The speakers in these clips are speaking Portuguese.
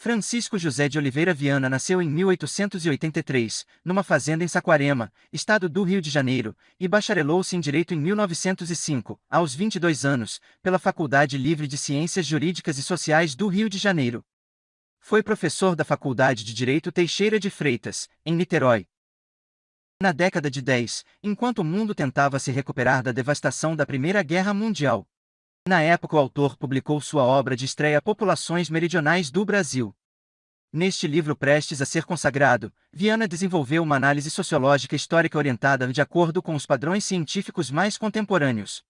Francisco José de Oliveira Viana nasceu em 1883, numa fazenda em Saquarema, estado do Rio de Janeiro, e bacharelou-se em Direito em 1905, aos 22 anos, pela Faculdade Livre de Ciências Jurídicas e Sociais do Rio de Janeiro. Foi professor da Faculdade de Direito Teixeira de Freitas, em Niterói. Na década de 10, enquanto o mundo tentava se recuperar da devastação da Primeira Guerra Mundial. Na época o autor publicou sua obra de estreia Populações Meridionais do Brasil. Neste livro prestes a ser consagrado, Viana desenvolveu uma análise sociológica histórica orientada de acordo com os padrões científicos mais contemporâneos.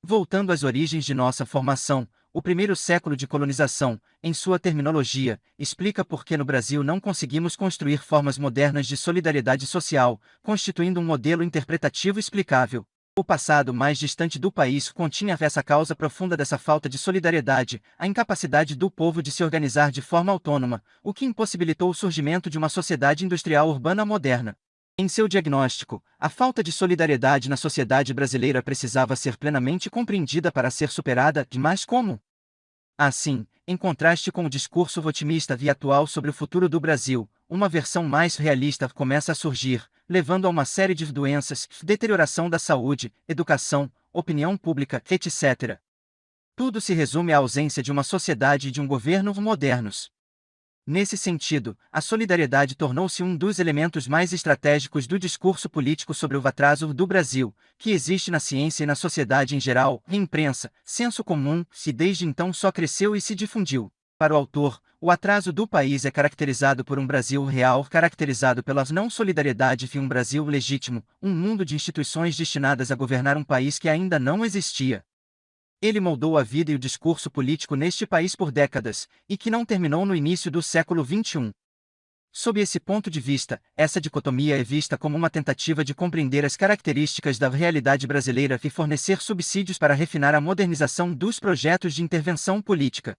Voltando às origens de nossa formação, o primeiro século de colonização, em sua terminologia, explica por que no Brasil não conseguimos construir formas modernas de solidariedade social, constituindo um modelo interpretativo explicável. O passado mais distante do país continha essa causa profunda dessa falta de solidariedade, a incapacidade do povo de se organizar de forma autônoma, o que impossibilitou o surgimento de uma sociedade industrial urbana moderna. Em seu diagnóstico, a falta de solidariedade na sociedade brasileira precisava ser plenamente compreendida para ser superada, mas como? Assim, em contraste com o discurso otimista e atual sobre o futuro do Brasil, uma versão mais realista começa a surgir, levando a uma série de doenças, deterioração da saúde, educação, opinião pública, etc. Tudo se resume à ausência de uma sociedade e de um governo modernos. Nesse sentido, a solidariedade tornou-se um dos elementos mais estratégicos do discurso político sobre o atraso do Brasil, que existe na ciência e na sociedade em geral, imprensa, senso comum, e desde então só cresceu e se difundiu. Para o autor, o atraso do país é caracterizado por um Brasil real caracterizado pela não solidariedade e um Brasil legítimo, um mundo de instituições destinadas a governar um país que ainda não existia. Ele moldou a vida e o discurso político neste país por décadas, e que não terminou no início do século XXI. Sob esse ponto de vista, essa dicotomia é vista como uma tentativa de compreender as características da realidade brasileira e fornecer subsídios para refinar a modernização dos projetos de intervenção política.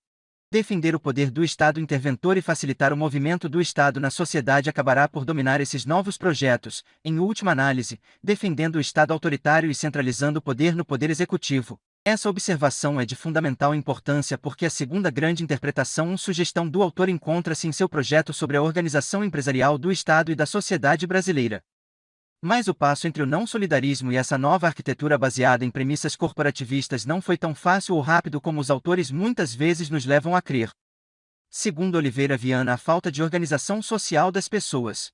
Defender o poder do Estado interventor e facilitar o movimento do Estado na sociedade acabará por dominar esses novos projetos, em última análise, defendendo o Estado autoritário e centralizando o poder no poder executivo. Essa observação é de fundamental importância porque a segunda grande interpretação ou sugestão do autor encontra-se em seu projeto sobre a organização empresarial do Estado e da sociedade brasileira. Mas o passo entre o não-solidarismo e essa nova arquitetura baseada em premissas corporativistas não foi tão fácil ou rápido como os autores muitas vezes nos levam a crer. Segundo Oliveira Viana, a falta de organização social das pessoas.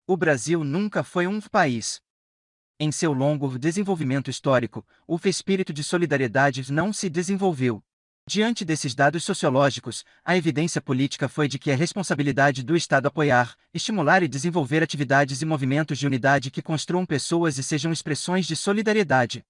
O Brasil nunca foi um país. Em seu longo desenvolvimento histórico, o espírito de solidariedade não se desenvolveu. Diante desses dados sociológicos, a evidência política foi de que é responsabilidade do Estado apoiar, estimular e desenvolver atividades e movimentos de unidade que construam pessoas e sejam expressões de solidariedade.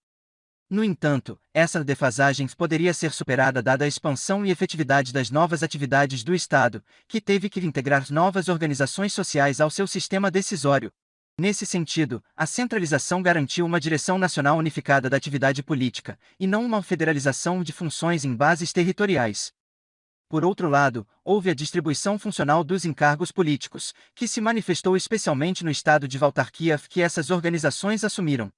No entanto, essa defasagem poderia ser superada dada a expansão e efetividade das novas atividades do Estado, que teve que integrar novas organizações sociais ao seu sistema decisório. Nesse sentido, a centralização garantiu uma direção nacional unificada da atividade política, e não uma federalização de funções em bases territoriais. Por outro lado, houve a distribuição funcional dos encargos políticos, que se manifestou especialmente no estado de autarquia que essas organizações assumiram.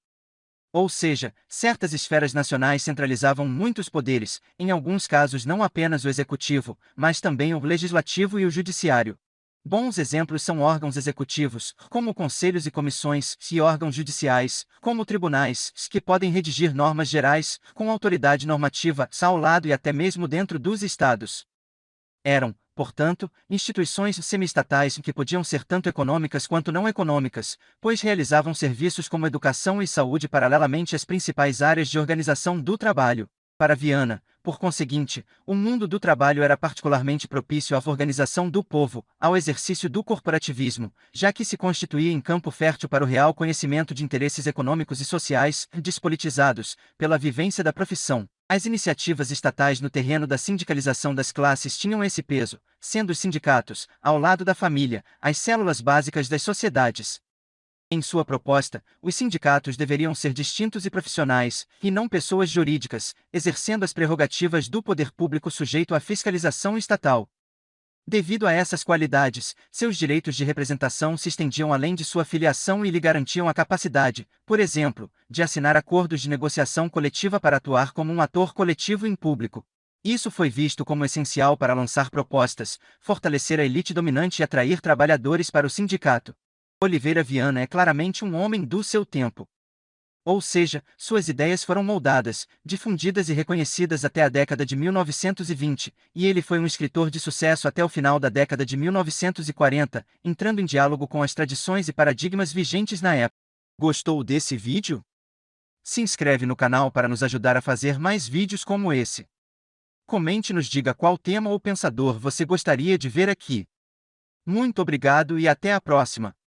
Ou seja, certas esferas nacionais centralizavam muitos poderes, em alguns casos não apenas o executivo, mas também o legislativo e o judiciário. Bons exemplos são órgãos executivos, como conselhos e comissões, e órgãos judiciais, como tribunais, que podem redigir normas gerais, com autoridade normativa, ao lado e até mesmo dentro dos estados. Eram, portanto, instituições semi-estatais que podiam ser tanto econômicas quanto não econômicas, pois realizavam serviços como educação e saúde paralelamente às principais áreas de organização do trabalho. Para Viana, por conseguinte, o mundo do trabalho era particularmente propício à organização do povo, ao exercício do corporativismo, já que se constituía em campo fértil para o real conhecimento de interesses econômicos e sociais, despolitizados, pela vivência da profissão. As iniciativas estatais no terreno da sindicalização das classes tinham esse peso, sendo os sindicatos, ao lado da família, as células básicas das sociedades. Em sua proposta, os sindicatos deveriam ser distintos e profissionais, e não pessoas jurídicas, exercendo as prerrogativas do poder público sujeito à fiscalização estatal. Devido a essas qualidades, seus direitos de representação se estendiam além de sua filiação e lhe garantiam a capacidade, por exemplo, de assinar acordos de negociação coletiva para atuar como um ator coletivo em público. Isso foi visto como essencial para lançar propostas, fortalecer a elite dominante e atrair trabalhadores para o sindicato. Oliveira Viana é claramente um homem do seu tempo. Ou seja, suas ideias foram moldadas, difundidas e reconhecidas até a década de 1920, e ele foi um escritor de sucesso até o final da década de 1940, entrando em diálogo com as tradições e paradigmas vigentes na época. Gostou desse vídeo? Se inscreve no canal para nos ajudar a fazer mais vídeos como esse. Comente e nos diga qual tema ou pensador você gostaria de ver aqui. Muito obrigado e até a próxima!